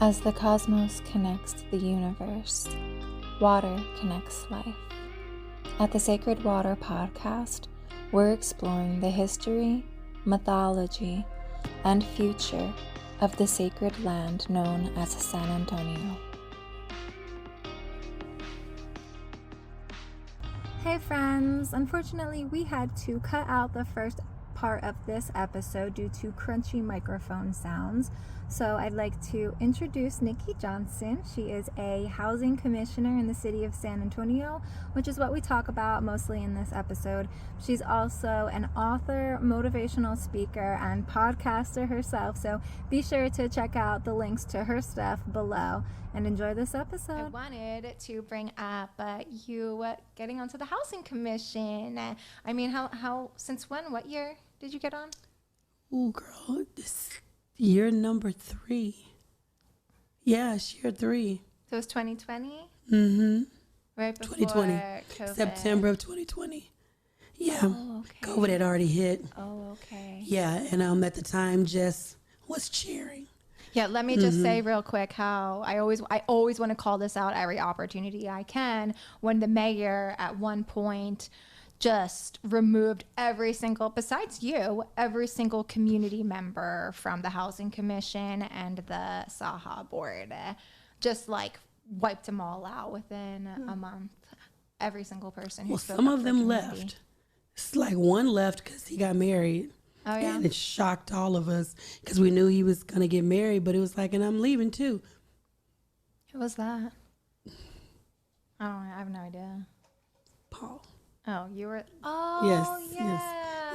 As the cosmos connects the universe, water connects life. At the Sacred Water podcast, we're exploring the history, mythology, and future of the sacred land known as San Antonio. Hey friends, unfortunately we had to cut out the first part of this episode due to crunchy microphone sounds. So I'd like to introduce Nikki Johnson. She is a housing commissioner in the city of San Antonio, which is what we talk about mostly in this episode. She's also an author, motivational speaker, and podcaster herself. So be sure to check out the links to her stuff below and enjoy this episode. I wanted to bring up you getting onto the housing commission. I mean, how since when? What year did you get on? Oh, girl, this year number 3. Yeah, it's year 3. So it was 2020? Mm-hmm. Right before 2020. COVID. September of 2020. Yeah. Oh, okay. COVID had already hit. Oh, okay. Yeah, and at the time, Jess was cheering. Yeah, let me just say real quick how I always want to call this out every opportunity I can, when the mayor at one point just removed every single community member from the Housing Commission and the Saha board. Just like wiped them all out within a month. Every single person who spoke some up of for them community. left. It's like one left because he got married. Oh, yeah? And it shocked all of us because we knew he was going to get married, but it was like, and I'm leaving too. Who was that? I don't know. I have no idea. Paul. Oh, you were. Oh, Yes, yeah. yes.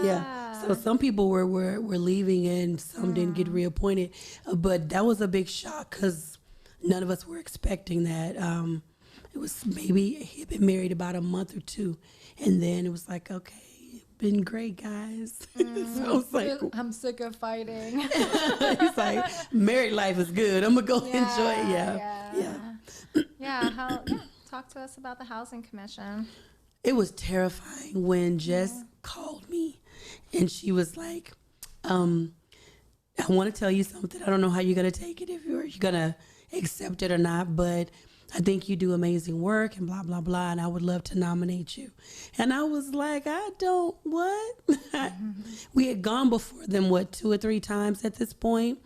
Yeah. So some people were leaving and some didn't get reappointed. But that was a big shock because none of us were expecting that. It was maybe he had been married about a month or two. And then it was like, okay, been great, guys. So I was like, I'm sick of fighting. he's like, married life is good. I'm going to go enjoy it. Yeah. Talk to us about the Housing Commission. It was terrifying when Jess called me and she was like, I want to tell you something. I don't know how you're going to take it, if you're going to accept it or not, but I think you do amazing work and blah, blah, blah, and I would love to nominate you. And I was like, I don't, what? We had gone before them, 2 or 3 times at this point.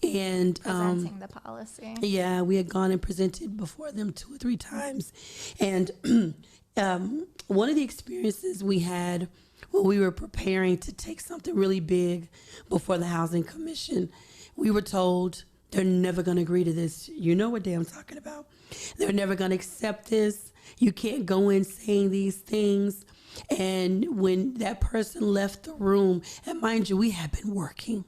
And Presenting the policy. Yeah, we had gone and presented before them 2 or 3 times. And one of the experiences we had when we were preparing to take something really big before the Housing Commission, we were told they're never going to agree to this. You know what day I'm talking about. They're never going to accept this. You can't go in saying these things. And when that person left the room, and mind you, we had been working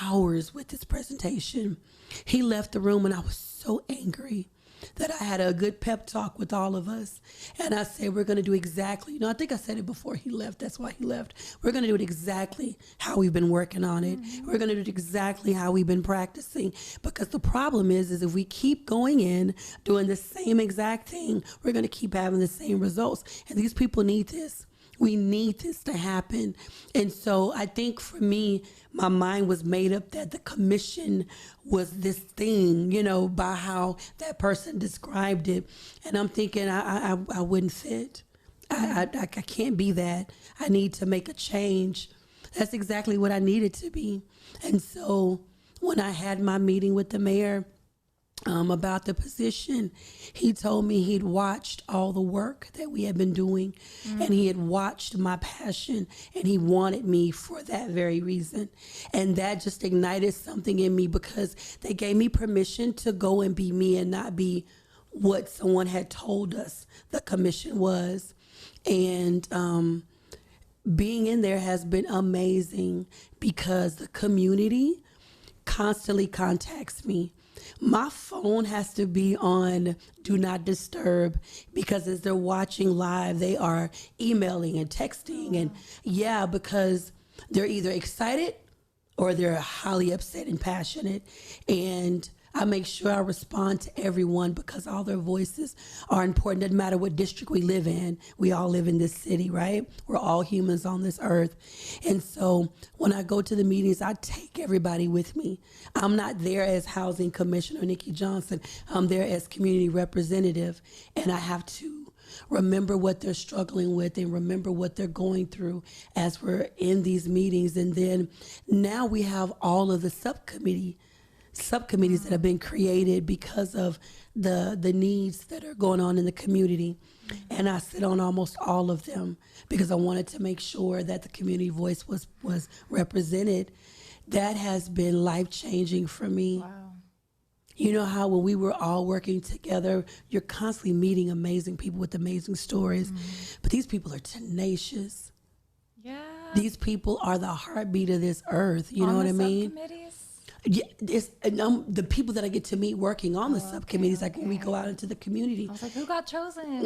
hours with this presentation. He left the room and I was so angry that I had a good pep talk with all of us. And I said, we're going to do exactly, I think I said it before he left. That's why he left. We're going to do it exactly how we've been working on it. We're going to do it exactly how we've been practicing. Because the problem is if we keep going in, doing the same exact thing, we're going to keep having the same results. And these people need this. We need this to happen. And so I think for me, my mind was made up that the commission was this thing, by how that person described it. And I'm thinking I wouldn't fit. I can't be that. I need to make a change. That's exactly what I needed to be. And so when I had my meeting with the mayor, about the position, he told me he'd watched all the work that we had been doing and he had watched my passion and he wanted me for that very reason. And that just ignited something in me because they gave me permission to go and be me and not be what someone had told us the commission was. And being in there has been amazing because the community constantly contacts me. My phone has to be on do not disturb because as they're watching live, they are emailing and texting and because they're either excited or they're highly upset and passionate. And I make sure I respond to everyone because all their voices are important. Doesn't matter what district we live in. We all live in this city, right? We're all humans on this earth. And so when I go to the meetings, I take everybody with me. I'm not there as Housing Commissioner Nikki Johnson. I'm there as community representative, and I have to remember what they're struggling with and remember what they're going through as we're in these meetings. And then now we have all of the subcommittees that have been created because of the needs that are going on in the community. And I sit on almost all of them because I wanted to make sure that the community voice was represented. That has been life-changing for me. Wow. You know how when we were all working together, you're constantly meeting amazing people with amazing stories. But these people are tenacious. Yeah. These people are the heartbeat of this earth. You know what I mean? Subcommittees? Yeah, the people that I get to meet working on the subcommittees, like when we go out into the community. I was like, who got chosen?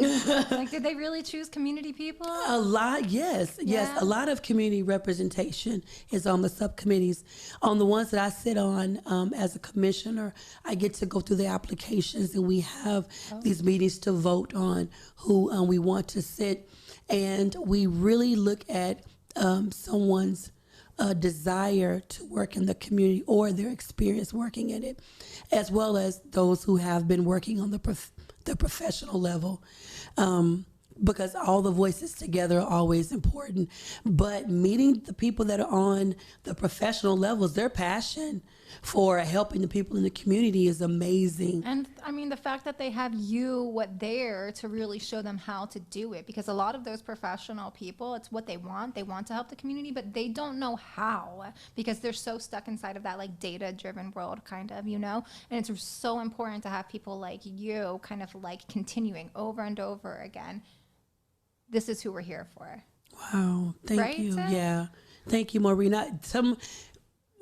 Like, did they really choose community people? A lot, yes. A lot of community representation is on the subcommittees. On the ones that I sit on as a commissioner, I get to go through the applications, and we have these meetings to vote on who we want to sit, and we really look at someone's desire to work in the community or their experience working in it, as well as those who have been working on the professional level, because all the voices together are always important. But meeting the people that are on the professional levels, their passion for helping the people in the community is amazing. And I mean, the fact that they have you there to really show them how to do it, because a lot of those professional people, it's what they want. They want to help the community, but they don't know how because they're so stuck inside of that like data-driven world kind of, you know? And it's so important to have people like you kind of like continuing over and over again. This is who we're here for. Wow. Thank you. Yeah. Thank you, Maureen.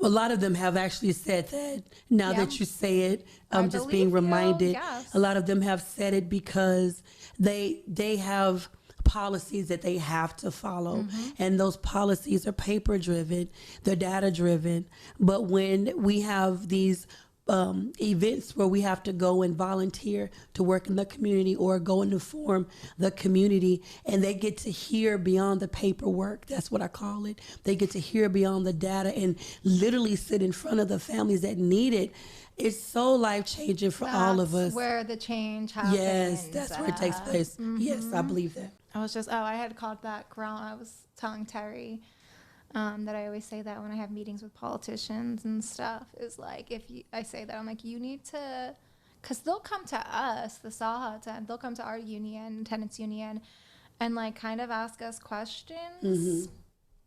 A lot of them have actually said that now that you say it, I'm just being reminded. Yes. A lot of them have said it because they have policies that they have to follow. And those policies are paper driven, they're data driven. But when we have these events where we have to go and volunteer to work in the community or go and inform the community, and they get to hear beyond the paperwork. That's what I call it. They get to hear beyond the data and literally sit in front of the families that need it. It's so life-changing for all of us. That's where the change happens. Yes, that's where it takes place. Yes, I believe that. I had called that ground. I was telling Terry that I always say that when I have meetings with politicians and stuff, is like, I say that, I'm like, you need to, because they'll come to us, the Saha, they'll come to our union, tenants union, and like kind of ask us questions,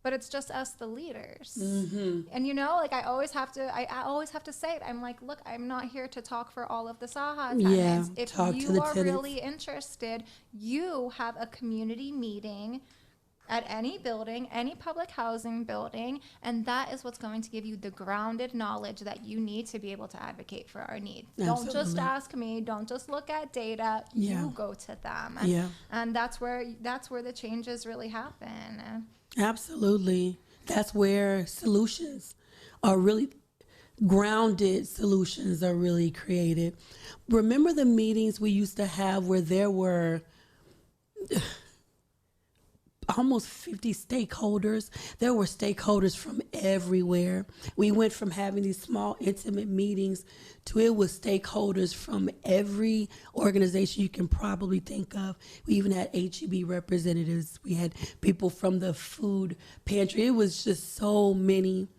but it's just us, the leaders. And you know, like I always have to say it. I'm like, look, I'm not here to talk for all of the Saha tenants. If you are really interested, you have a community meeting at any building, any public housing building, and that is what's going to give you the grounded knowledge that you need to be able to advocate for our needs. Absolutely. Don't just ask me, don't just look at data, you go to them. And that's where the changes really happen. Absolutely. That's where solutions are really grounded solutions are really created. Remember the meetings we used to have where there were almost 50 stakeholders. There were stakeholders from everywhere. We went from having these small, intimate meetings to it was stakeholders from every organization you can probably think of. We even had HEB representatives. We had people from the food pantry. It was just so many.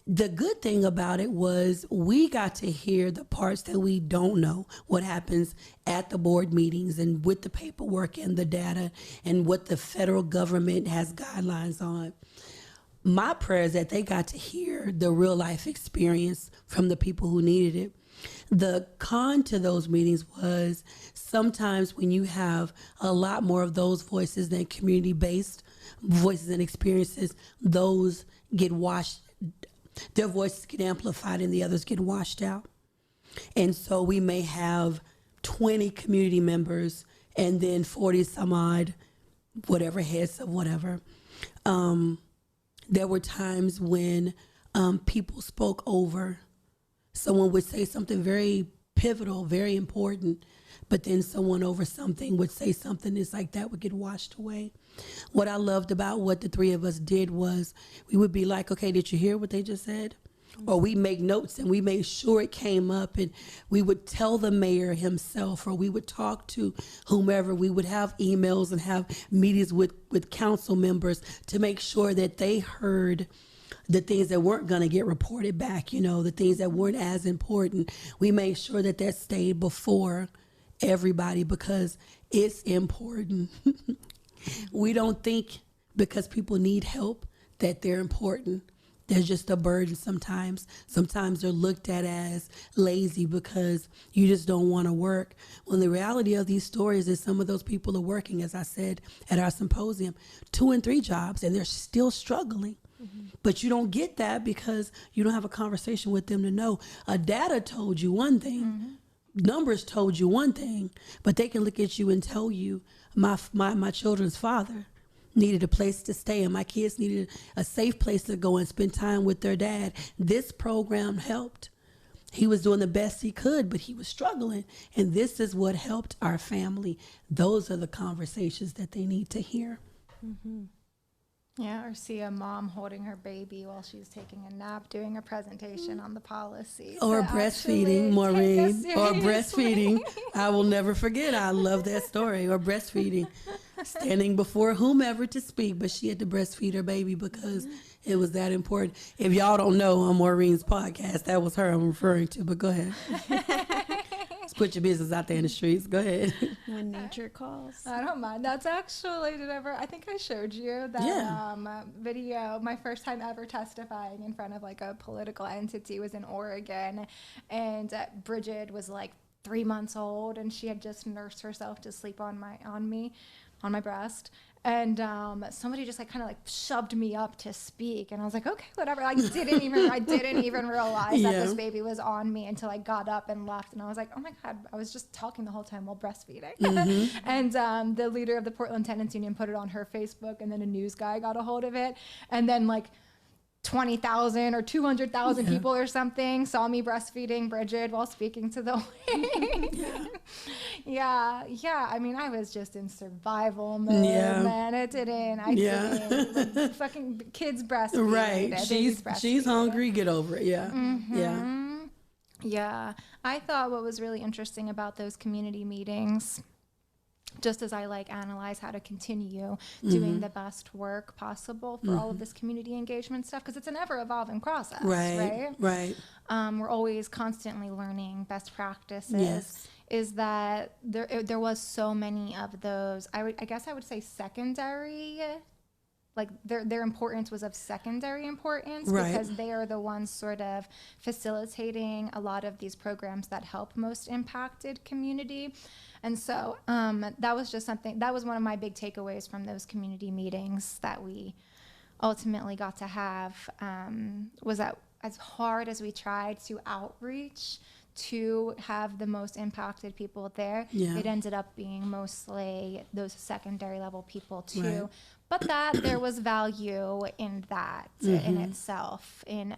The good thing about it was we got to hear the parts that we don't know, what happens at the board meetings and with the paperwork and the data and what the federal government has guidelines on. My prayer is that they got to hear the real life experience from the people who needed it. The con to those meetings was sometimes when you have a lot more of those voices than community-based voices and experiences, those get washed. Their voices get amplified and the others get washed out. And so we may have 20 community members and then 40 some odd, whatever, heads of whatever. There were times when people spoke over Someone would say something very pivotal, very important, but then someone over something would say something, it's like that would get washed away. What I loved about what the three of us did was we would be like, okay, did you hear what they just said? Or we make notes and we made sure it came up, and we would tell the mayor himself, or we would talk to whomever. We would have emails and have meetings with council members to make sure that they heard the things that weren't going to get reported back, you know, the things that weren't as important. We made sure that that stayed before everybody because it's important. We don't think because people need help that they're important. They're just a burden sometimes. Sometimes they're looked at as lazy because you just don't want to work. When the reality of these stories is some of those people are working, as I said at our symposium, 2 and 3 jobs, and they're still struggling. Mm-hmm. But you don't get that because you don't have a conversation with them to know. Data told you one thing. Mm-hmm. Numbers told you one thing, but they can look at you and tell you, my children's father needed a place to stay and my kids needed a safe place to go and spend time with their dad. This program helped. He was doing the best he could, but he was struggling. And this is what helped our family. Those are the conversations that they need to hear. Mm-hmm. Yeah, or see a mom holding her baby while she's taking a nap, doing a presentation on the policy. Or breastfeeding, Maureen. Or breastfeeding. I will never forget. I love that story. Or breastfeeding. Standing before whomever to speak, but she had to breastfeed her baby because it was that important. If y'all don't know on Maureen's podcast, that was her I'm referring to, but go ahead. Let's put your business out there in the streets. Go ahead. When nature calls. I don't mind. That's actually, I think I showed you that video. My first time ever testifying in front of like a political entity was in Oregon, and Bridget was like 3 months old, and she had just nursed herself to sleep on my breast, and somebody just like kind of like shoved me up to speak, and I was like, okay, whatever. I didn't even realize that this baby was on me until I got up and left, and I was like, oh my God, I was just talking the whole time while breastfeeding. Mm-hmm. And the leader of the Portland Tenants Union put it on her Facebook, and then a news guy got a hold of it, and then like 20,000 or 200,000 people or something saw me breastfeeding Bridget while speaking to the yeah. I mean, I was just in survival mode, man. I didn't. Like, fucking kids breastfeed. Right. She's hungry. Get over it. Yeah. Mm-hmm. Yeah. I thought what was really interesting about those community meetings, just as I like analyze how to continue doing the best work possible for all of this community engagement stuff, because it's an ever evolving process, right? We're always constantly learning best practices. Yes. Is that there was so many of those, I guess I would say secondary, like their importance was of secondary importance, because they are the ones sort of facilitating a lot of these programs that help most impacted community. And so that was just something, that was one of my big takeaways from those community meetings that we ultimately got to have, was that as hard as we tried to outreach to have the most impacted people there, it ended up being mostly those secondary level people too. But that there was value in that in itself, and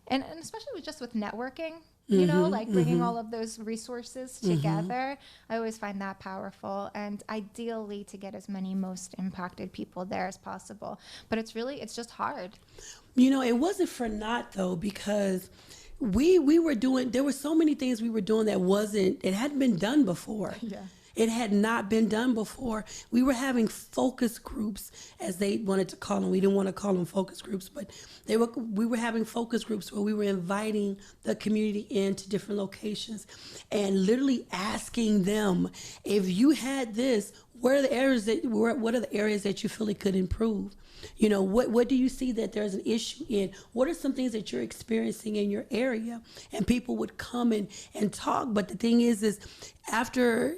especially just with networking. You know, like bringing all of those resources together. I always find that powerful, and ideally to get as many most impacted people there as possible. But it's just hard. You know, it wasn't for naught though, because we were doing, there were so many things we were doing that it hadn't been done before. Yeah. It had not been done before. We were having focus groups, as they wanted to call them. We didn't want to call them focus groups, but we were having focus groups where we were inviting the community into different locations and literally asking them, if you had this, what are the areas that you feel it could improve? You know, what do you see that there's an issue in? What are some things that you're experiencing in your area? And people would come and talk. But the thing is after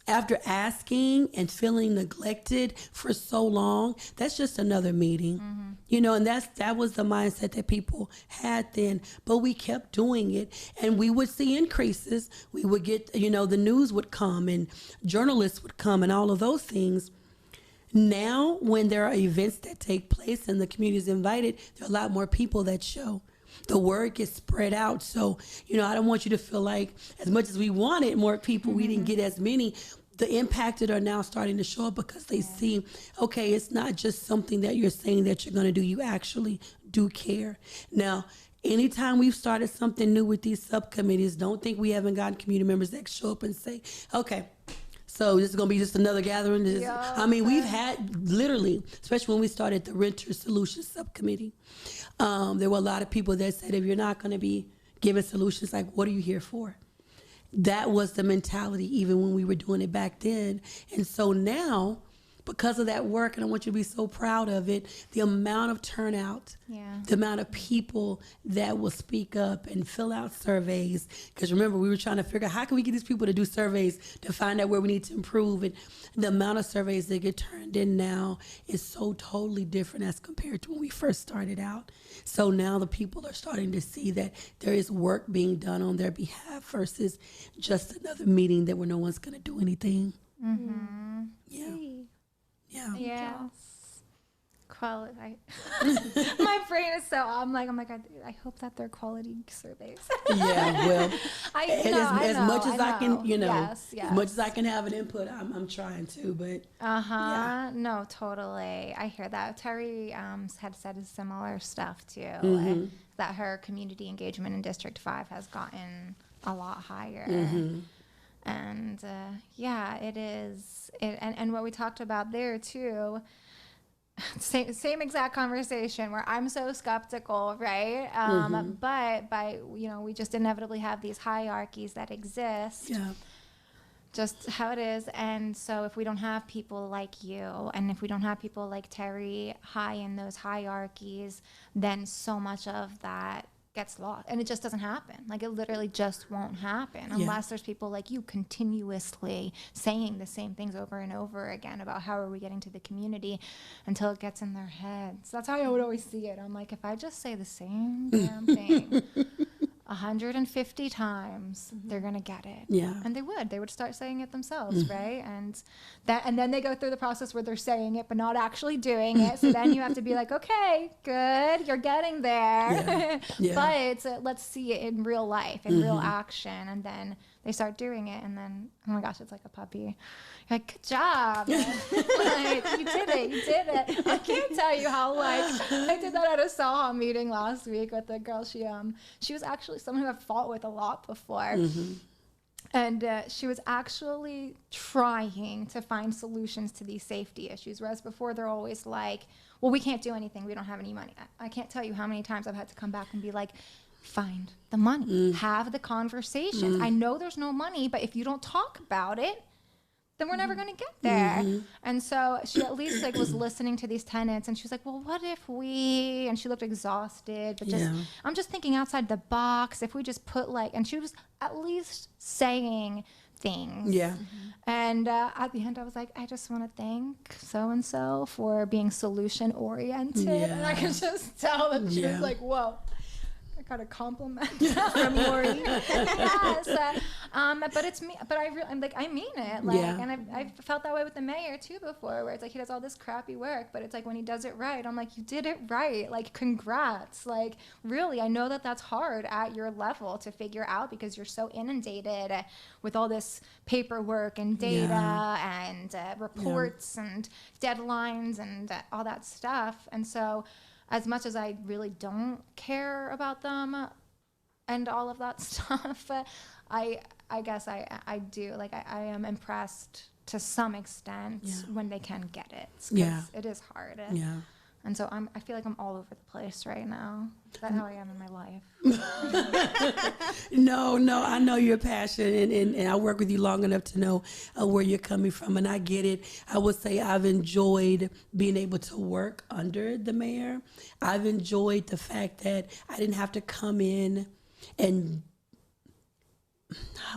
asking and feeling neglected for so long, that's just another meeting. You know, and that was the mindset that people had then. But we kept doing it, and we would see increases. We would get, the news would come and journalists would come and all of those things. Now, when there are events that take place and the community is invited, there are a lot more people that show. the word gets spread out. So, I don't want you to feel like as much as we wanted more people, we didn't get as many. The impacted are now starting to show up because they see, okay, it's not just something that you're saying that you're going to do. You actually do care. Now, anytime we've started something new with these subcommittees, don't think we haven't gotten community members that show up and say, okay, so this is going to be just another gathering. We've had literally, especially when we started the Renter Solutions Subcommittee, there were a lot of people that said, if you're not going to be giving solutions, like, what are you here for? That was the mentality even when we were doing it back then. And so now, because of that work, and I want you to be so proud of it, the amount of turnout, the amount of people that will speak up and fill out surveys. Because remember, we were trying to figure out how can we get these people to do surveys to find out where we need to improve. And the amount of surveys that get turned in now is so totally different as compared to when we first started out. So now the people are starting to see that there is work being done on their behalf versus just another meeting that where no one's going to do anything. Mm-hmm. Yeah. Yeah. Yes. Quality. My brain is so. I'm like, I hope that they're quality surveys. Yeah. Well, as much as I can, Yes. as much as I can have an input, I'm trying to. But no, totally. I hear that. Terry had said similar stuff too. That her community engagement in District 5 has gotten a lot higher. And it is. And what we talked about there too, same exact conversation where I'm so skeptical, right? But we just inevitably have these hierarchies that exist. Yeah. Just how it is. And so if we don't have people like you, and if we don't have people like Terry high in those hierarchies, then so much of that gets lost, and it just doesn't happen. Like, it literally just won't happen unless there's people like you continuously saying the same things over and over again about how are we getting to the community until it gets in their heads. That's how I would always see it. I'm like, if I just say the same damn thing 150 times, they're gonna get it. Yeah. And they would start saying it themselves, right? And then they go through the process where they're saying it but not actually doing it. So then you have to be like, okay, good, you're getting there. But let's see it in real life, in real action. And then they start doing it, and then, oh my gosh, it's like a puppy. You're like, good job. Like, you did it. I can't tell you how, I did that at a Saha meeting last week with a girl. She was actually someone who I've fought with a lot before. And she was actually trying to find solutions to these safety issues, whereas before they're always like, well, we can't do anything. We don't have any money. I can't tell you how many times I've had to come back and be like, find the money, have the conversations. I know there's no money, but if you don't talk about it, then we're never going to get there. And so she at least was listening to these tenants, and she was like, well, what if we, and she looked exhausted, but I'm just thinking outside the box. If we just put and she was at least saying things. Yeah. And at the end, I was like, I just want to thank so-and-so for being solution oriented. And I could just tell that she was like, whoa. Got a compliment from Lori. Yes, but it's me. But I'm like, I mean it. And I've felt that way with the mayor too before, where it's like he does all this crappy work, but it's like when he does it right, I'm like, you did it right. Like, congrats. Like, really, I know that that's hard at your level to figure out because you're so inundated with all this paperwork and data and reports and deadlines and all that stuff. And so, as much as I really don't care about them and all of that stuff, I guess I do. Like, I am impressed to some extent when they can get it. 'Cause it is hard. And so I feel like I'm all over the place right now. Is that how I am in my life? No, I know you're passionate, and I work with you long enough to know where you're coming from, and I get it. I would say I've enjoyed being able to work under the mayor. I've enjoyed the fact that I didn't have to come in and,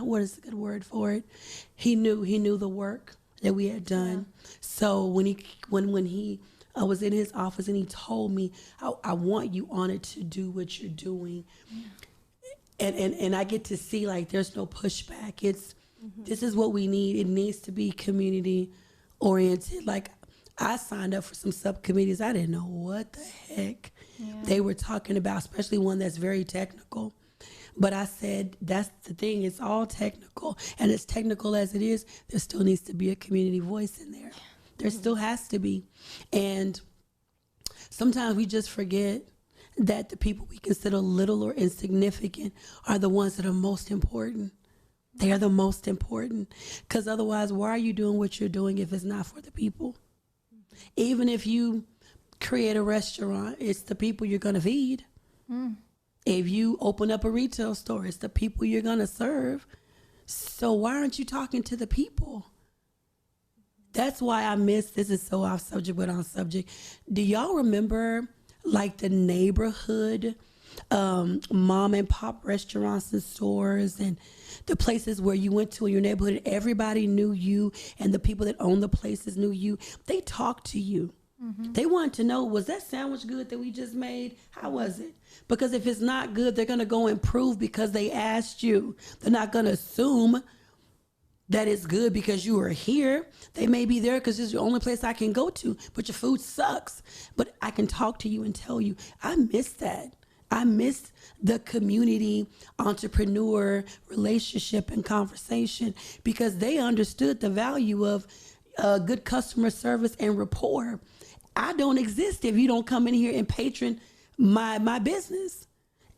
what is a good word for it? He knew the work that we had done. So when he I was in his office and he told me, I want you on it to do what you're doing. And I get to see, there's no pushback. It's, this is what we need. It needs to be community oriented. I signed up for some subcommittees. I didn't know what the heck they were talking about, especially one that's very technical. But I said, that's the thing. It's all technical. And as technical as it is, there still needs to be a community voice in there. There still has to be. And sometimes we just forget that the people we consider little or insignificant are the ones that are most important. They are the most important. Because otherwise, why are you doing what you're doing if it's not for the people? Even if you create a restaurant, it's the people you're going to feed. If you open up a retail store, it's the people you're going to serve. So why aren't you talking to the people? That's why I miss, this is so off subject, but on subject. Do y'all remember like the neighborhood mom and pop restaurants and stores and the places where you went to in your neighborhood and everybody knew you and the people that owned the places knew you? They talked to you. They wanted to know, was that sandwich good that we just made? How was it? Because if it's not good, they're going to go improve because they asked you. They're not going to assume that it's good because you are here. They may be there because it's the only place I can go to, but your food sucks. But I can talk to you and tell you, I miss that. I miss the community, entrepreneur, relationship, and conversation because they understood the value of good customer service and rapport. I don't exist if you don't come in here and patron my business.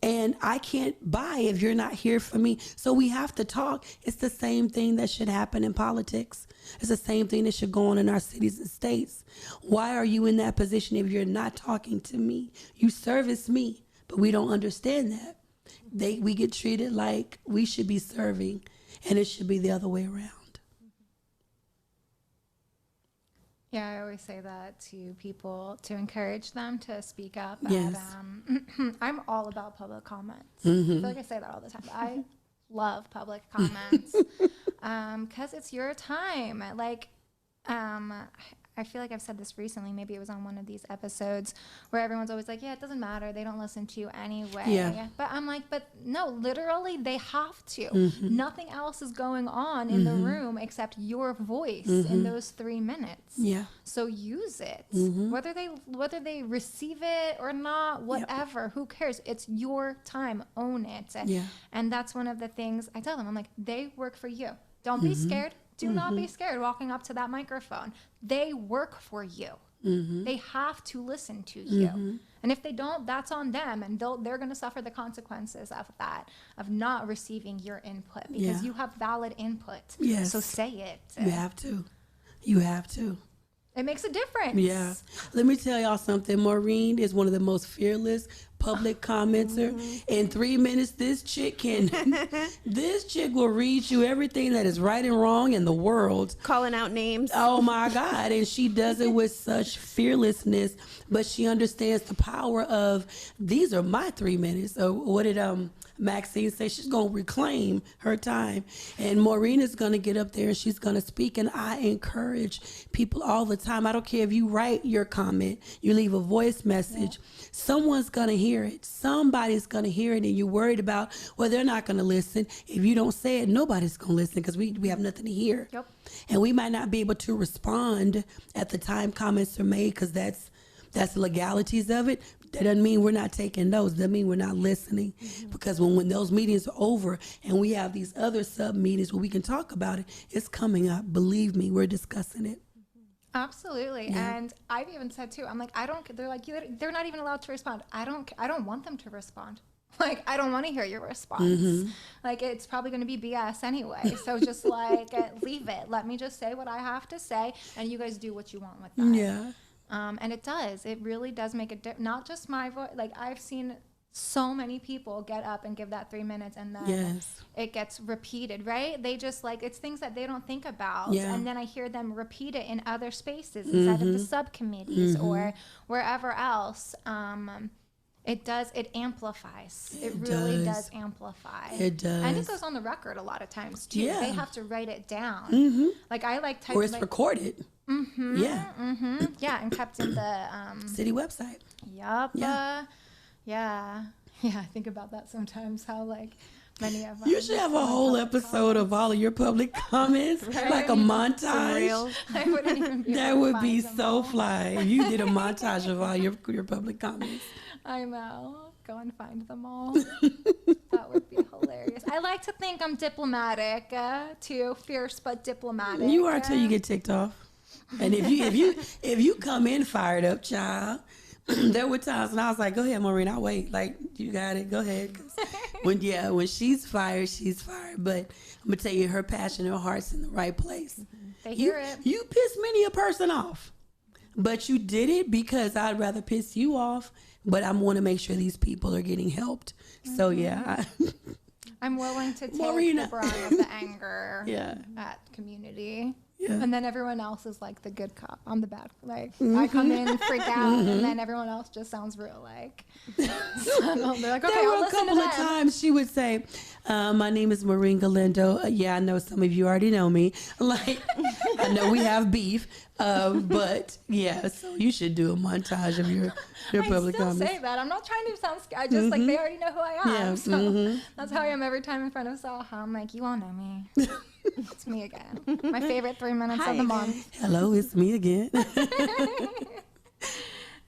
And I can't buy if you're not here for me. So we have to talk. It's the same thing that should happen in politics. It's the same thing that should go on in our cities and states. Why are you in that position if you're not talking to me? You service me, but we don't understand that. We get treated like we should be serving, and it should be the other way around. Yeah, I always say that to people to encourage them to speak up. Yes. I'm all about public comments. I feel like I say that all the time. I love public comments because it's your time. Like, I feel like I've said this recently. Maybe it was on one of these episodes where everyone's always like, yeah, it doesn't matter. They don't listen to you anyway. Yeah. But I'm like, but no, literally they have to. Nothing else is going on in the room except your voice in those 3 minutes. Yeah. So use it. Whether they receive it or not, whatever, who cares? It's your time. Own it. Yeah. And that's one of the things I tell them. I'm like, they work for you. Don't be scared. Do not be scared walking up to that microphone. They work for you. They have to listen to you. And if they don't, that's on them. And they're going to suffer the consequences of that, of not receiving your input because you have valid input. Yes. So say it. You have to. You have to. It makes a difference. Yeah. Let me tell y'all something. Maureen is one of the most fearless public commenter. In 3 minutes, this chick will read you everything that is right and wrong in the world. Calling out names. Oh my God. And she does it with such fearlessness, but she understands the power of, these are my 3 minutes. So what did Maxine say? She's going to reclaim her time. And Maureen is going to get up there and she's going to speak. And I encourage people all the time. I don't care if you write your comment, you leave a voice message. Someone's going to hear it. Somebody's going to hear it. And you're worried about, well, they're not going to listen. If you don't say it, nobody's going to listen because we have nothing to hear. Yep. And we might not be able to respond at the time comments are made because that's the legalities of it. That doesn't mean we're not taking notes. That mean we're not listening. Because when those meetings are over and we have these other sub meetings where we can talk about it, it's coming up. Believe me, we're discussing it. Absolutely. Yeah. And I've even said too, I'm like, they're like, they're not even allowed to respond. I don't want them to respond. Like, I don't want to hear your response. Like, it's probably going to be BS anyway. So just like, leave it. Let me just say what I have to say and you guys do what you want with that. Yeah. And it really does make a difference. Not just my voice. Like, I've seen so many people get up and give that 3 minutes and then it gets repeated, right? They just like, it's things that they don't think about. Yeah. And then I hear them repeat it in other spaces inside of the subcommittees or wherever else. It amplifies. It really does amplify. It does. And it goes on the record a lot of times too. Yeah. They have to write it down. Like I like typing. Or it's recorded. Yeah. Yeah, and kept in the city website. Yup. Yeah. I think about that sometimes. How like many of you should have a whole episode of all of your public comments, right? Like a montage. I wouldn't even be that would be so fly if you did a montage of all your public comments. I know. Go and find them all. That would be hilarious. I like to think I'm diplomatic, too. Fierce but diplomatic. You are till you get ticked off. And if you come in fired up, child, there were times when I was like, "Go ahead, Maureen, I'll wait. Like, you got it. Go ahead." 'Cause when she's fired, she's fired. But I'm gonna tell you, her passion, her heart's in the right place. They hear it. You piss many a person off, but you did it because I'd rather piss you off. But I want to make sure these people are getting helped. So yeah, I'm willing to take Marina. the brunt of the anger Yeah. at community. Yeah. And then everyone else is like the good cop. I'm the bad. Like I come in, freak out, and then everyone else just sounds real like. So they're like, okay, There I'll were a listen to couple of them. times she would say, "My name is Maureen Galindo. Yeah, I know some of you already know me. Like, I know we have beef, but yeah. So you should do a montage of your public I still comments." say that. I'm not trying to sound scared. I just like they already know who I am. Yeah, So that's how I am every time in front of Saha. I'm like, you all know me. It's me again. My favorite 3 minutes of the month. Hello, it's me again.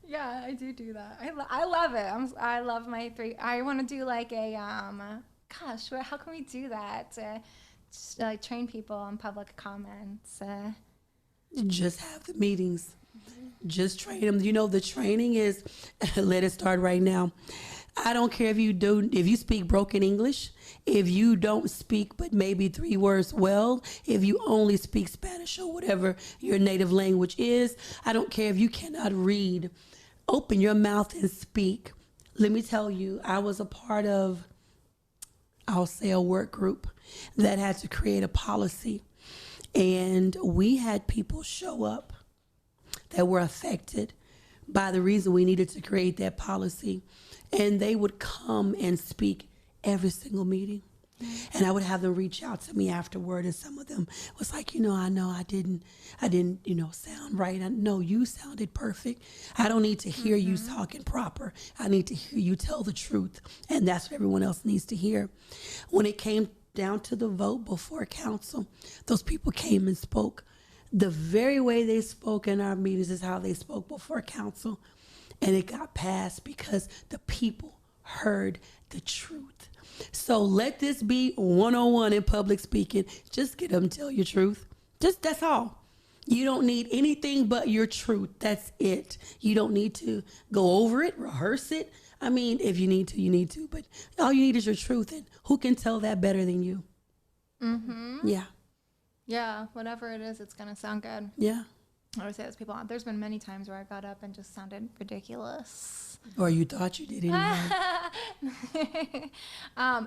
Yeah, I do that. I love it. I love my three. I want to do like a gosh, how can we do that? Just, like train people on public comments. Just have the meetings. Just train them. You know, the training is, let it start right now. I don't care if you speak broken English, if you don't speak but maybe 3 words well, if you only speak Spanish or whatever your native language is. I don't care if you cannot read. Open your mouth and speak. Let me tell you, I was a part of, I'll say, a work group that had to create a policy. And we had people show up that were affected by the reason we needed to create that policy. And they would come and speak every single meeting. And I would have them reach out to me afterward, and some of them was like, I know I didn't, sound right. No, you sounded perfect. I don't need to hear you talking proper. I need to hear you tell the truth. And that's what everyone else needs to hear. When it came down to the vote before council, those people came and spoke. The very way they spoke in our meetings is how they spoke before council. And it got passed because the people heard the truth. So let this be 101 in public speaking. Just get up and tell your truth. That's all. You don't need anything but your truth. That's it. You don't need to go over it, rehearse it. I mean, if you need to, you need to. But all you need is your truth. And who can tell that better than you? Mm-hmm. Yeah. Yeah, whatever it is, it's going to sound good. Yeah. I would say those people, there's been many times where I got up and just sounded ridiculous. Or you thought you did anyway.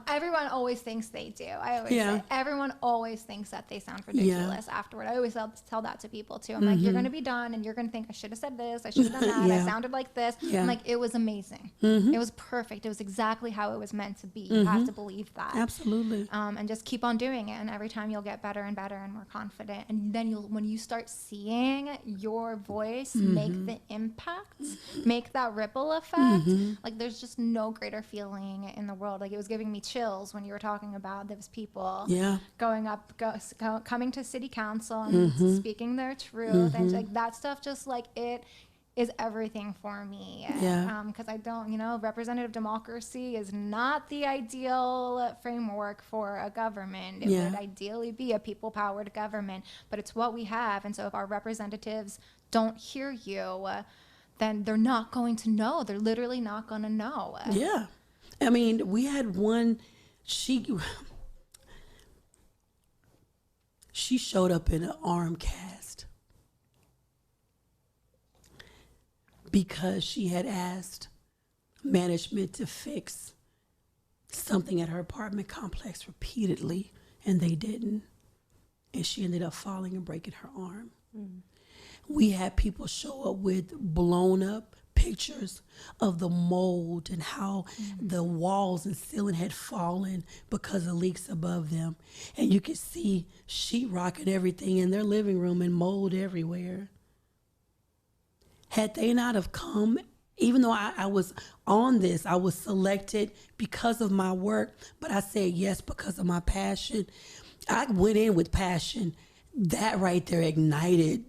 Everyone always thinks they do. I always say, everyone always thinks that they sound ridiculous afterward. I always tell that to people too. I'm like, you're going to be done and you're going to think, I should have said this, I should have done that, I sounded like this. I'm like, it was amazing. It was perfect. It was exactly how it was meant to be. You have to believe that. Absolutely. And just keep on doing it. And every time you'll get better and better and more confident. And then when you start seeing your voice make the impact, make that ripple effect, like there's just no greater feeling in the world. Like it was giving me chills when you were talking about those people going up, coming to city council and speaking their truth. And like that stuff, just like it is everything for me. Because I don't, representative democracy is not the ideal framework for a government. It would ideally be a people-powered government, but it's what we have. And so if our representatives don't hear you, then they're not going to know. They're literally not going to know. Yeah. I mean, we had one, she showed up in an arm cast because she had asked management to fix something at her apartment complex repeatedly, and they didn't. And she ended up falling and breaking her arm. We had people show up with blown up pictures of the mold and how the walls and ceiling had fallen because of leaks above them. And you could see sheetrock and everything in their living room and mold everywhere. Had they not have come, even though I was on this, I was selected because of my work, but I said yes because of my passion. I went in with passion. That right there ignited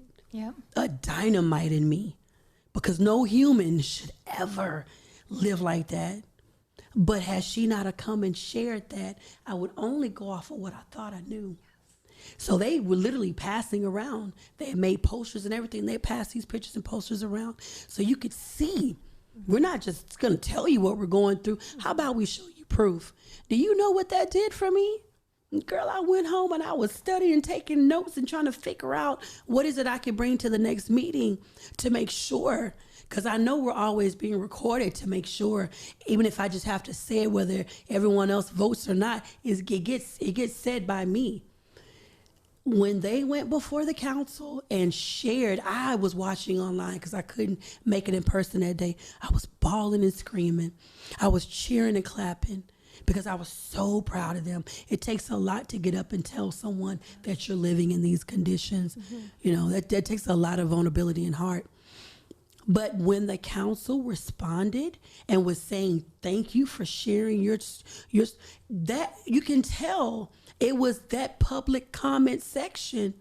a dynamite in me, because no human should ever live like that. But had she not have come and shared that, I would only go off of what I thought I knew. So they were literally passing around. They had made posters and everything. They passed these pictures and posters around so you could see. We're not just going to tell you what we're going through. How about we show you proof? Do you know what that did for me? Girl, I went home and I was studying, taking notes and trying to figure out what is it I can bring to the next meeting to make sure. Because I know we're always being recorded to make sure, even if I just have to say it, whether everyone else votes or not, it gets said by me. When they went before the council and shared, I was watching online because I couldn't make it in person that day. I was bawling and screaming. I was cheering and clapping because I was so proud of them. It takes a lot to get up and tell someone that you're living in these conditions. You know, that takes a lot of vulnerability and heart. But when the council responded and was saying, thank you for sharing your that you can tell it was that public comment section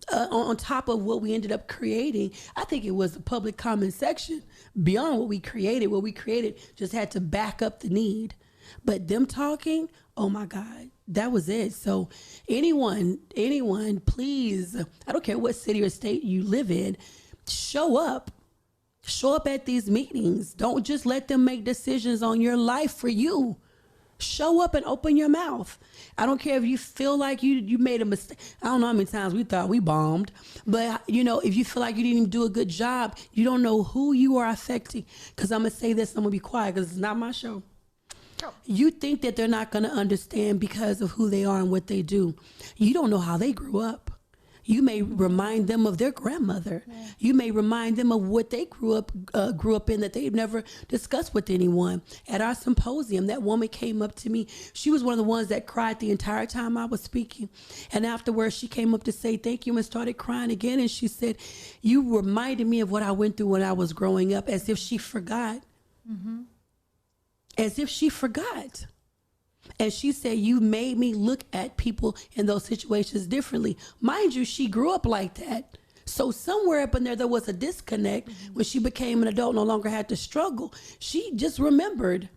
on top of what we ended up creating. I think it was a public comment section beyond what we created. What we created just had to back up the need. But them talking, oh my God, that was it. So anyone, please, I don't care what city or state you live in, show up. Show up at these meetings. Don't just let them make decisions on your life for you. Show up and open your mouth. I don't care if you feel like you made a mistake. I don't know how many times we thought we bombed. But, you know, if you feel like you didn't even do a good job, you don't know who you are affecting. Because I'm going to say this, I'm going to be quiet because it's not my show. You think that they're not going to understand because of who they are and what they do. You don't know how they grew up. You may remind them of their grandmother. Yeah. You may remind them of what they grew up in that they've never discussed with anyone. At our symposium, that woman came up to me. She was one of the ones that cried the entire time I was speaking. And afterwards, she came up to say thank you and started crying again. And she said, you reminded me of what I went through when I was growing up, as if she forgot. Mm-hmm. As if she forgot. And she said, you made me look at people in those situations differently. Mind you, she grew up like that. So somewhere up in there was a disconnect. When she became an adult, no longer had to struggle. She just remembered.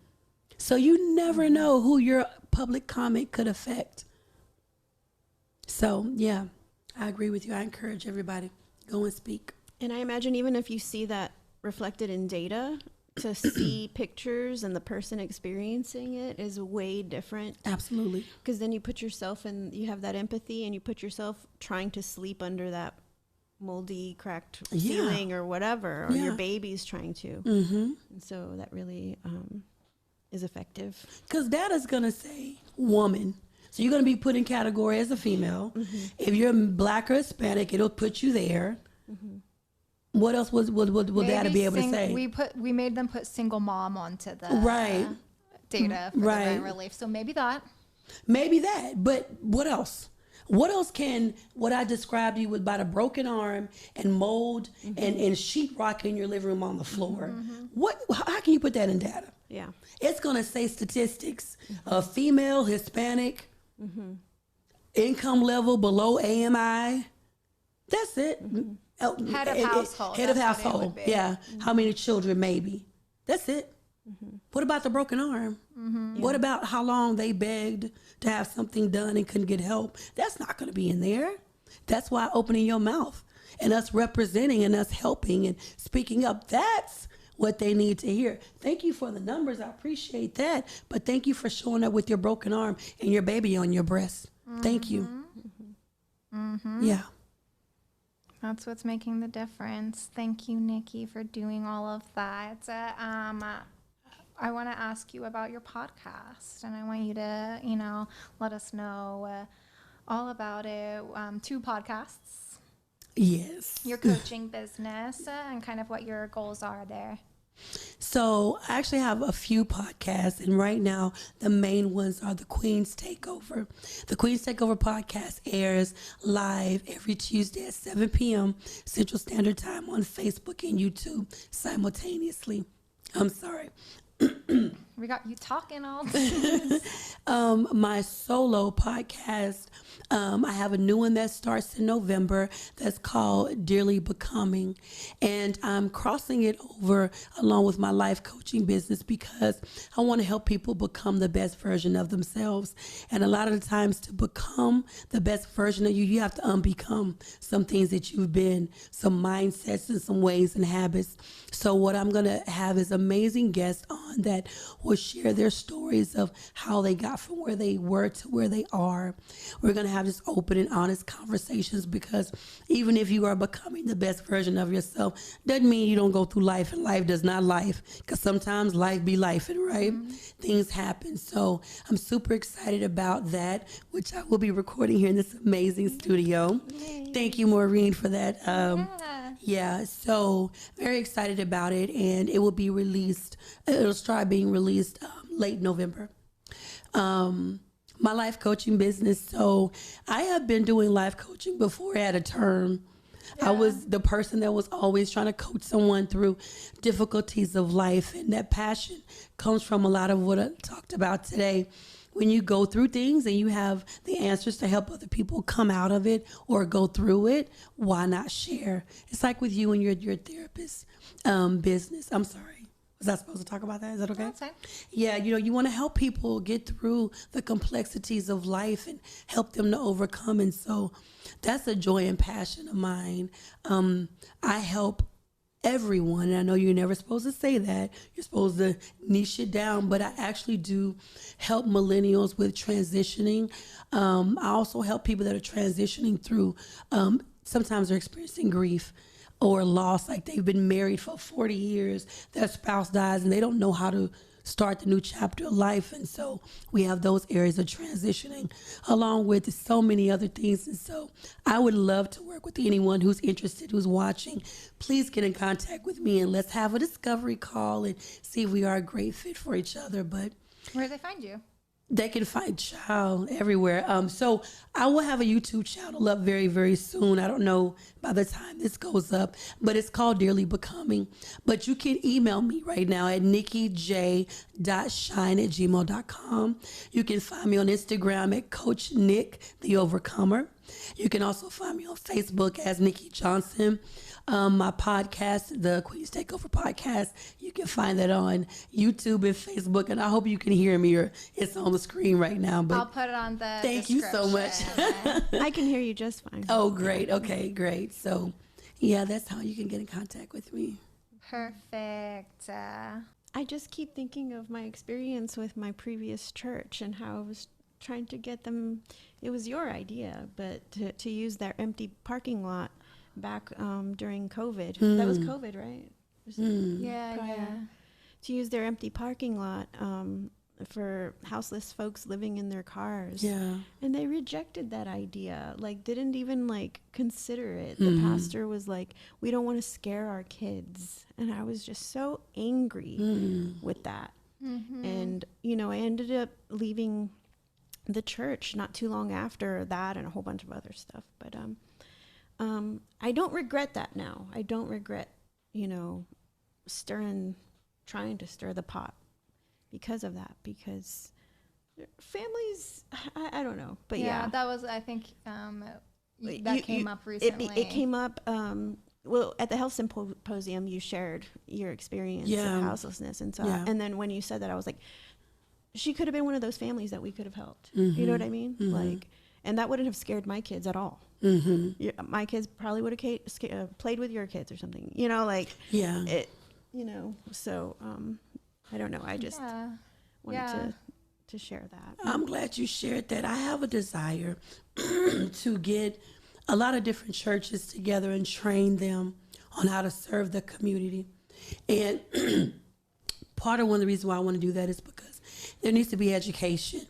So you never know who your public comment could affect. So, yeah, I agree with you. I encourage everybody, go and speak. And I imagine even if you see that reflected in data, to see pictures and the person experiencing it is way different. Absolutely. Because then you put yourself in, you have that empathy and you put yourself trying to sleep under that moldy, cracked ceiling or whatever, or your baby's trying to. Mm-hmm. And so that really is effective. Because data's going to say woman. So you're going to be put in category as a female. Mm-hmm. If you're Black or Hispanic, it'll put you there. Mm-hmm. What else will data be able to say? We made them put single mom onto the data for the rent relief. So maybe that. But what else? What else can what I described to you with about a broken arm and mold and sheetrock in your living room on the floor? Mm-hmm. How can you put that in data? Yeah. It's going to say statistics of female, Hispanic, income level below AMI. That's it. Mm-hmm. Head of household. Head of household. Yeah. Mm-hmm. How many children, maybe. That's it. Mm-hmm. What about the broken arm? Mm-hmm. What about how long they begged to have something done and couldn't get help? That's not going to be in there. That's why opening your mouth and us representing and us helping and speaking up, that's what they need to hear. Thank you for the numbers. I appreciate that. But thank you for showing up with your broken arm and your baby on your breast. Mm-hmm. Thank you. Mm-hmm. Yeah. That's what's making the difference. Thank you, Nikki, for doing all of that. I want to ask you about your podcast, and I want you to, let us know all about it. 2 podcasts. Yes. Your coaching business and kind of what your goals are there. So I actually have a few podcasts, and right now the main ones are the Queen's Takeover. The Queen's Takeover podcast airs live every Tuesday at 7 p.m. Central Standard Time on Facebook and YouTube simultaneously. I'm sorry. We got you talking all day. My solo podcast, I have a new one that starts in November that's called Dearly Becoming. And I'm crossing it over along with my life coaching business because I want to help people become the best version of themselves. And a lot of the times to become the best version of you, you have to unbecome some things that you've been, some mindsets and some ways and habits. So what I'm going to have is amazing guests on that will share their stories of how they got from where they were to where they are. We're going to have just open and honest conversations because even if you are becoming the best version of yourself, doesn't mean you don't go through life and life does not life, because sometimes life be lifing, right? Mm-hmm. Things happen. So I'm super excited about that, which I will be recording here in this amazing studio. Yay. Thank you, Maureen, for that. Yeah, so very excited about it, and it will be released. It'll start being released late November. My life coaching business. So I have been doing life coaching before I had a term. Yeah. I was the person that was always trying to coach someone through difficulties of life, and that passion comes from a lot of what I talked about today. When you go through things and you have the answers to help other people come out of it or go through it, why not share? It's like with you and your therapist business. I'm sorry. Was I supposed to talk about that? Is that okay? That's fine. Yeah, you want to help people get through the complexities of life and help them to overcome. And so that's a joy and passion of mine. I help everyone, and I know you're never supposed to say that. You're supposed to niche it down, but I actually do help millennials with transitioning. I also help people that are transitioning through, sometimes they're experiencing grief or loss, like they've been married for 40 years, their spouse dies, and they don't know how to start the new chapter of life. And so we have those areas of transitioning along with so many other things. And so I would love to work with anyone who's interested, who's watching. Please get in contact with me and let's have a discovery call and see if we are a great fit for each other. But where do they find you? They can find child everywhere. So I will have a YouTube channel up very, very soon. I don't know by the time this goes up, but it's called Dearly Becoming. But you can email me right now at nikkij.shine@gmail.com. You can find me on Instagram at Coach Nick, the Overcomer. You can also find me on Facebook as Nikki Johnson. My podcast, the Queen's Takeover podcast, you can find that on YouTube and Facebook, and I hope you can hear me, or it's on the screen right now. But I'll put it on the thank you so much. I can hear you just fine. Oh, great. Okay, great. So, yeah, that's how you can get in contact with me. Perfect. I just keep thinking of my experience with my previous church and how I was trying to get them. It was your idea, but to use their empty parking lot back during COVID. That was COVID, right? Yeah. To use their empty parking lot for houseless folks living in their cars. Yeah. And they rejected that idea. Like, didn't even consider it. The pastor was like, we don't want to scare our kids. And I was just so angry with that. Mm-hmm. And, I ended up leaving the church not too long after that and a whole bunch of other stuff. But I don't regret that now. I don't regret, trying to stir the pot because of that, because families, I don't know, but yeah. That was, I think, that came up recently. It came up, at the health symposium, you shared your experience of houselessness. And so, and then when you said that, I was like, she could have been one of those families that we could have helped. Mm-hmm. You know what I mean? Mm-hmm. And that wouldn't have scared my kids at all. Mm-hmm. My kids probably would have played with your kids or something. So I don't know. I just wanted to share that. I'm glad you shared that. I have a desire to get a lot of different churches together and train them on how to serve the community. And part of one of the reasons why I want to do that is because there needs to be education.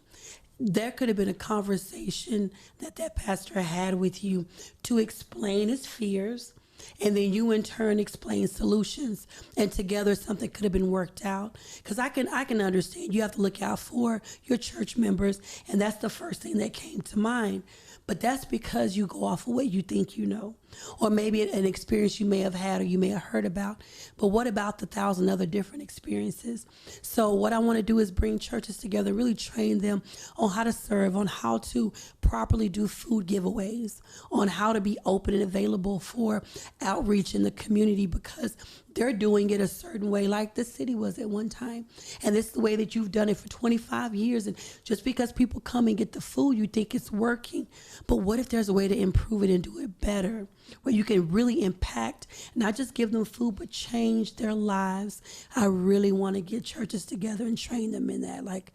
There could have been a conversation that pastor had with you to explain his fears, and then you in turn explain solutions, and together something could have been worked out. Because I can understand you have to look out for your church members, and that's the first thing that came to mind. But that's because you go off of what you think you know. or maybe an experience you may have had or you may have heard about. But what about the 1,000 other different experiences? So what I want to do is bring churches together, really train them on how to serve, on how to properly do food giveaways, on how to be open and available for outreach in the community, because they're doing it a certain way, like the city was at one time. And this is the way that you've done it for 25 years. And just because people come and get the food, you think it's working. But what if there's a way to improve it and do it better, where you can really impact, not just give them food, but change their lives? I really want to get churches together and train them in that. Like,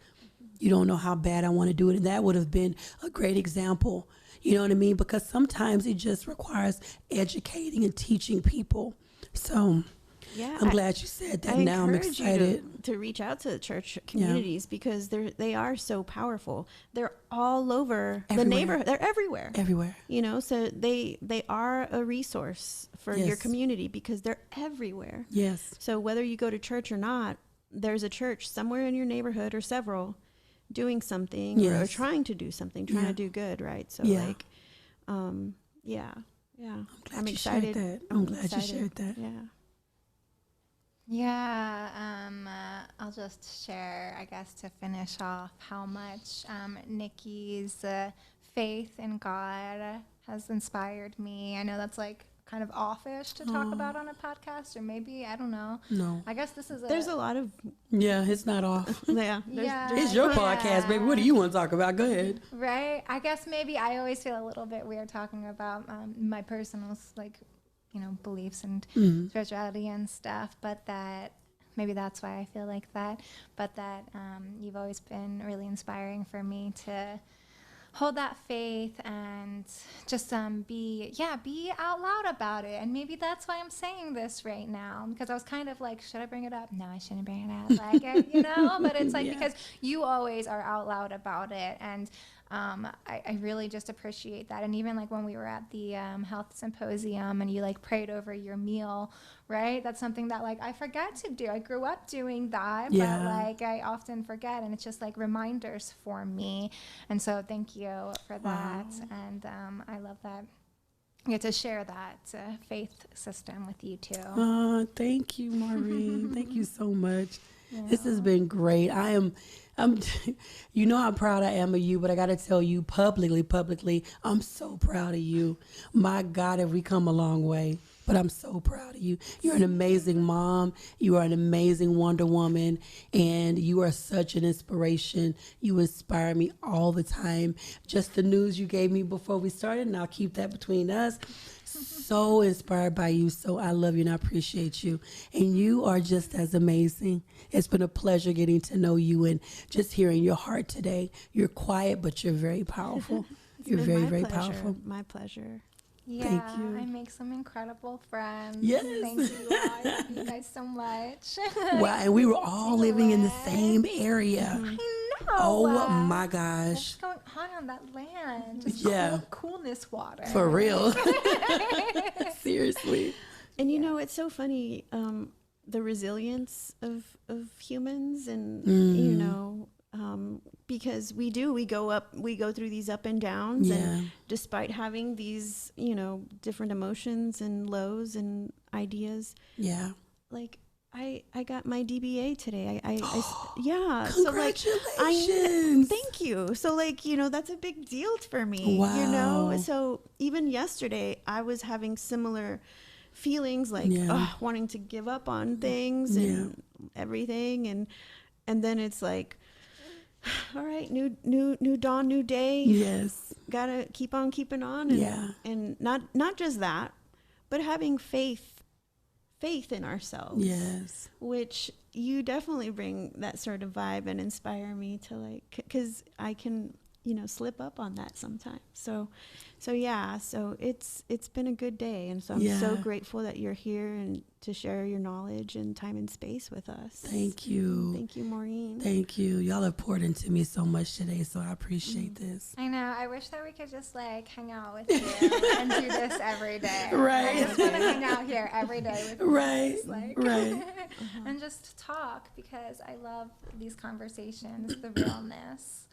you don't know how bad I want to do it. And that would have been a great example. You know what I mean? Because sometimes it just requires educating and teaching people. So yeah, I'm glad you said that. Now I'm excited to reach out to the church communities, because they are so powerful. They're all over the neighborhood. They're everywhere. Everywhere. You know, so they are a resource for your community, because they're everywhere. Yes. So whether you go to church or not, there's a church somewhere in your neighborhood, or several, doing something or trying to do something, trying to do good, right? So like, yeah. I'm excited. I'm glad you shared that. I'll just share, I guess, to finish off, how much Nikki's faith in God has inspired me. I know that's like kind of offish to talk about on a podcast, or maybe, I don't know. No. I guess this is there's a lot of... Yeah, it's not off. It's your podcast, baby. What do you want to talk about? Go ahead. Right? I guess maybe I always feel a little bit weird talking about my personal, like, you know, beliefs and spirituality and stuff, but that maybe that's why I feel like that, but that you've always been really inspiring for me to hold that faith and just be out loud about it. And maybe that's why I'm saying this right now, because I was kind of like, should I bring it up? No, I shouldn't bring it up. Like, you know, but it's like, because you always are out loud about it. And I really just appreciate that. And even like when we were at the health symposium and you like prayed over your meal, right? That's something that like I forget to do. I grew up doing that, but like I often forget, and it's just like reminders for me. And so thank you for that. And I love that I get to share that faith system with you too. Thank you, Maureen. Thank you so much. Yeah. This has been great. I'm you know how proud I am of you, but I got to tell you publicly, I'm so proud of you. My God, have we come a long way. But I'm so proud of you. You're an amazing mom. You are an amazing Wonder Woman. And you are such an inspiration. You inspire me all the time. Just the news you gave me before we started, and I'll keep that between us. So inspired by you. So I love you and I appreciate you. And you are just as amazing. It's been a pleasure getting to know you and just hearing your heart today. You're quiet, but you're very powerful. You're very, very powerful. My pleasure. Yeah, thank you. I make some incredible friends. Yes. Thank you. I love you guys so much. Wow, and we were all living in the same area. I know. Oh my gosh. What's going on that land? Just coolness water. For real. Seriously. And you know, it's so funny, the resilience of humans, and you know, because we go through these up and downs, and despite having these, you know, different emotions and lows and ideas, like I got my DBA today. Congratulations. So like, thank you. So like, you know, that's a big deal for me. Wow. You know, so even yesterday I was having similar feelings, like wanting to give up on things and everything, and then it's like, all right, new dawn, new day. Yes. Gotta keep on keeping on. And not just that, but having faith in ourselves. Yes. Which you definitely bring that sort of vibe and inspire me to, like, because I can, you know, slip up on that sometimes. So it's been a good day, and so I'm so grateful that you're here and to share your knowledge and time and space with us. Thank you, Maureen. Thank you. Y'all have poured into me so much today, so I appreciate this. I know. I wish that we could just like hang out with you and do this every day. Right. I just want to hang out here every day with you. Right. Right. And just talk, because I love these conversations, the realness.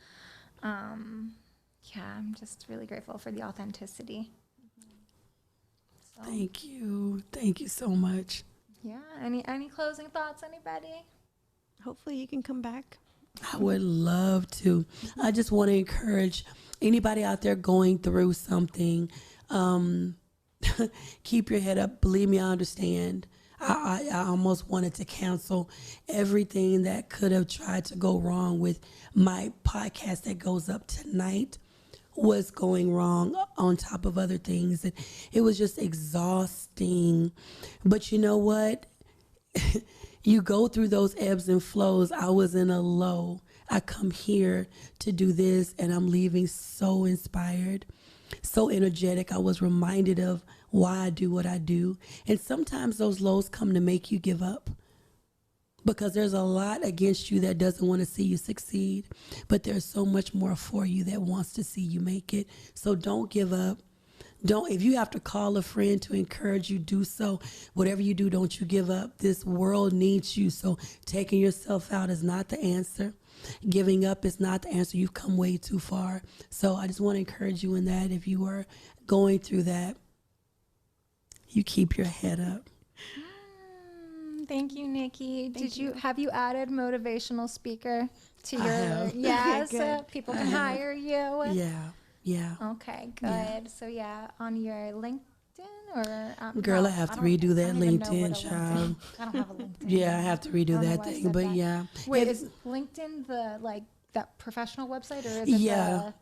I'm just really grateful for the authenticity. So. Thank you. Thank you so much. Yeah. Any closing thoughts, anybody? Hopefully you can come back. I would love to. I just want to encourage anybody out there going through something. Keep your head up. Believe me, I understand. I almost wanted to cancel everything that could have tried to go wrong with my podcast that goes up tonight. Was going wrong on top of other things, and it was just exhausting. But you know what? You go through those ebbs and flows. I was in a low. I come here to do this, and I'm leaving so inspired, so energetic. I was reminded of why I do what I do. And sometimes those lows come to make you give up, because there's a lot against you that doesn't want to see you succeed, but there's so much more for you that wants to see you make it. So don't give up. If you have to call a friend to encourage you, do so. Whatever you do, don't you give up. This world needs you. So taking yourself out is not the answer. Giving up is not the answer. You've come way too far. So I just want to encourage you in that. If you are going through that, you keep your head up. Thank you, Nikki. Have you added motivational speaker to your? Yes, people can hire you. Yeah. Okay, good. Yeah. So on your LinkedIn or girl, I have to redo that LinkedIn, child. I don't have a LinkedIn. Yeah, I have to redo that thing, but yeah. Wait, is LinkedIn that professional website, or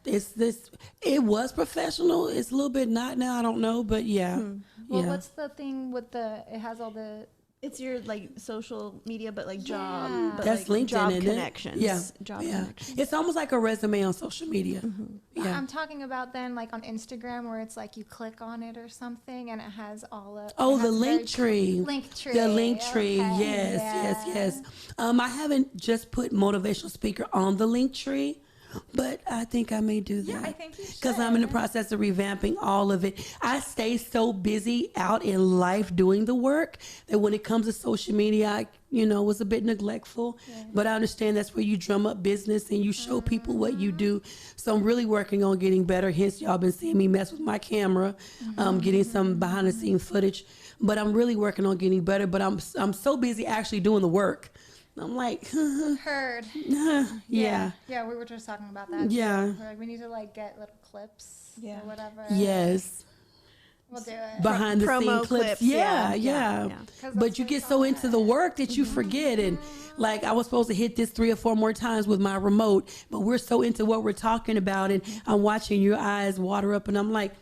is it it was professional. It's a little bit not now. I don't know, but yeah. Well, what's the thing with it has all the. It's your social media, but job. But that's LinkedIn, job isn't connections. Yeah, job connections. It's almost like a resume on social media. Mm-hmm. Yeah, I'm talking about then on Instagram where it's you click on it or something and it has all of. Oh, the link tree. Link tree. The link tree. Okay. Yes. I haven't just put motivational speaker on the link tree, but I think I may do that. Yeah, I think you should. Because I'm in the process of revamping all of it. I stay so busy out in life doing the work that when it comes to social media, I was a bit neglectful. Yeah. But I understand that's where you drum up business and you show people what you do. So I'm really working on getting better. Hence, y'all been seeing me mess with my camera, getting some behind the scenes footage. But I'm really working on getting better. But I'm so busy actually doing the work. I'm like, heard. Yeah, we were just talking about that. Yeah. We need to get little clips or whatever. Yes. We'll do it. Behind the Promo scene clips. Yeah. But you get so into the work that you forget. And I was supposed to hit this 3 or 4 more times with my remote, but we're so into what we're talking about. And I'm watching your eyes water up and I'm like,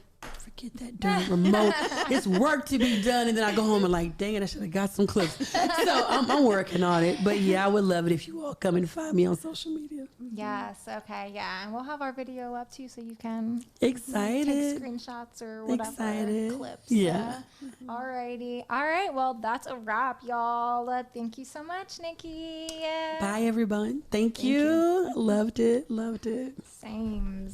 get that darn remote. It's work to be done. And then I go home and dang it, I should have got some clips. So I'm working on it. But I would love it if you all come and find me on social media. Yes. Okay. Yeah. And we'll have our video up too so you can excited take screenshots or whatever clips. Yeah. Alrighty. All right. Well, that's a wrap, y'all. Thank you so much, Nikki. Bye, everyone. Thank you. Loved it. Same.